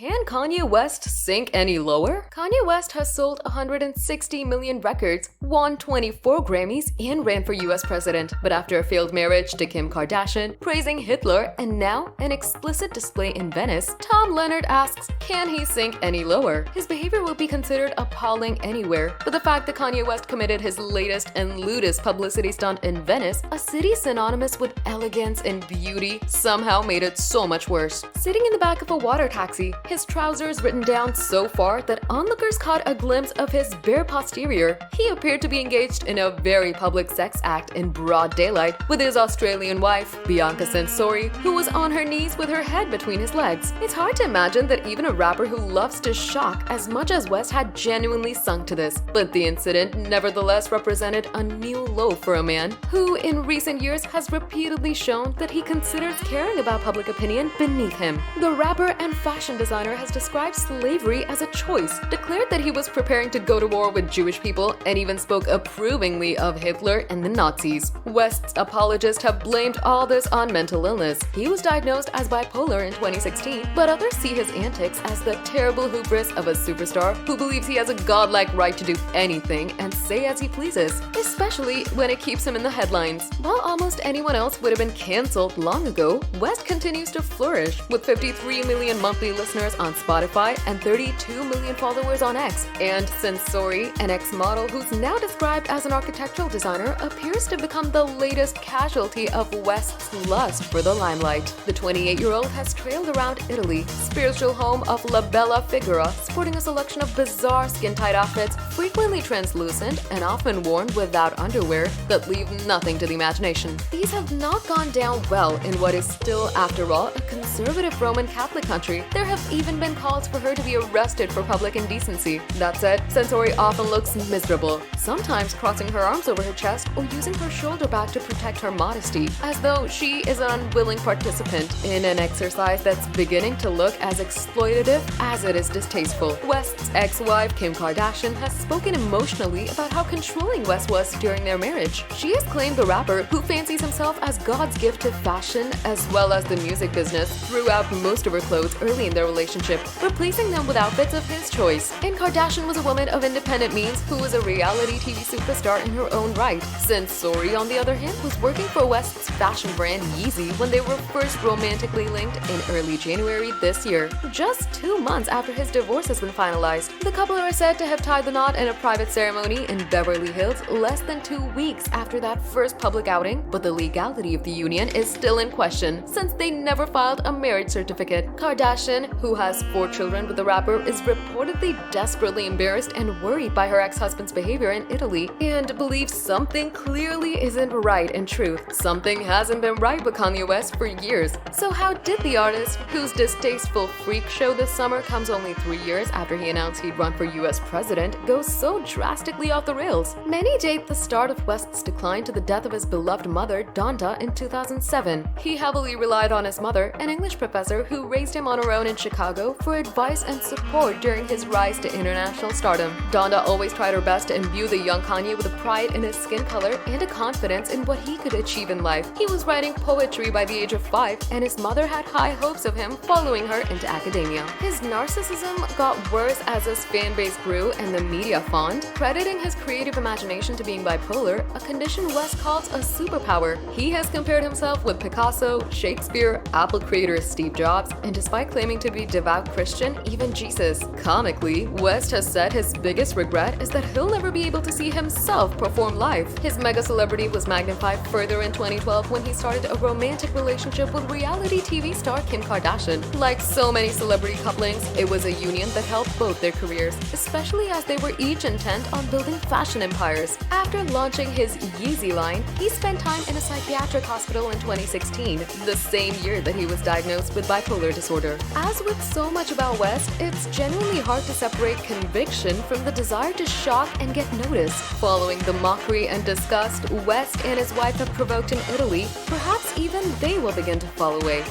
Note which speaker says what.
Speaker 1: Can Kanye West sink any lower? Kanye West has sold 160 million records, won 24 Grammys, and ran for US president. But after a failed marriage to Kim Kardashian, praising Hitler, and now an explicit display in Venice, Tom Leonard asks, can he sink any lower? His behavior will be considered appalling anywhere, but the fact that Kanye West committed his latest and lewdest publicity stunt in Venice, a city synonymous with elegance and beauty, somehow made it so much worse. Sitting in the back of a water taxi, his trousers written down so far that onlookers caught a glimpse of his bare posterior, he appeared to be engaged in a very public sex act in broad daylight with his Australian wife, Bianca Censori, who was on her knees with her head between his legs. It's hard to imagine that even a rapper who loves to shock as much as West had genuinely sunk to this, but the incident nevertheless represented a new low for a man who in recent years has repeatedly shown that he considers caring about public opinion beneath him. The rapper and fashion designer has described slavery as a choice, declared that he was preparing to go to war with Jewish people, and even spoke approvingly of Hitler and the Nazis. West's apologists have blamed all this on mental illness. He was diagnosed as bipolar in 2016, but others see his antics as the terrible hubris of a superstar who believes he has a godlike right to do anything and say as he pleases, especially when it keeps him in the headlines. While almost anyone else would have been cancelled long ago, West continues to flourish with 53 million monthly listeners on Spotify and 32 million followers on X. And Censori, an ex-model who's now described as an architectural designer, appears to become the latest casualty of West's lust for the limelight. The 28-year-old has trailed around Italy, spiritual home of La Bella Figura, sporting a selection of bizarre skin-tight outfits, frequently translucent and often worn without underwear, that leave nothing to the imagination. These have not gone down well in what is still, after all, a conservative Roman Catholic country. There have even been calls for her to be arrested for public indecency. That said, Censori often looks miserable, sometimes crossing her arms over her chest or using her shoulder bag to protect her modesty, as though she is an unwilling participant in an exercise that's beginning to look as exploitative as it is distasteful. West's ex-wife, Kim Kardashian, has spoken emotionally about how controlling West was during their marriage. She has claimed the rapper, who fancies himself as God's gift to fashion as well as the music business, threw out most of her clothes early in their relationship, replacing them with outfits of his choice. And Kardashian was a woman of independent means who was a reality TV superstar in her own right. Censori, on the other hand, was working for West's fashion brand Yeezy when they were first romantically linked in early January this year, just 2 months after his divorce has been finalized. The couple are said to have tied the knot in a private ceremony in Beverly Hills less than 2 weeks after that first public outing, but the legality of the union is still in question since they never filed a marriage certificate. Kardashian, who has 4 children with the rapper, is reportedly desperately embarrassed and worried by her ex-husband's behavior in Italy and believes something clearly isn't right in truth. Something hasn't been right with Kanye West for years. So how did the artist, whose distasteful freak show this summer comes only 3 years after he announced he'd run for US president, go so drastically off the rails? Many date the start of West's decline to the death of his beloved mother, Donda, in 2007. He heavily relied on his mother, an English professor who raised him on her own in Chicago, for advice and support during his rise to international stardom. Donda always tried her best to imbue the young Kanye with a pride in his skin color and a confidence in what he could achieve in life. He was writing poetry by the age of 5, and his mother had high hopes of him following her into academia. His narcissism got worse as his fan base grew and the media fawned, crediting his creative imagination to being bipolar, a condition West calls a superpower. He has compared himself with Picasso, Shakespeare, Apple creator Steve Jobs, and despite claiming to be devout Christian, even Jesus. Comically, West has said his biggest regret is that he'll never be able to see himself perform live. His mega celebrity was magnified further in 2012 when he started a romantic relationship with reality TV star Kim Kardashian. Like so many celebrity couplings, it was a union that helped both their careers, especially as they were each intent on building fashion empires. After launching his Yeezy line, he spent time in a psychiatric hospital in 2016, the same year that he was diagnosed with bipolar disorder. As with so much about West, it's genuinely hard to separate conviction from the desire to shock and get noticed. Following the mockery and disgust West and his wife have provoked in Italy, perhaps even they will begin to fall away.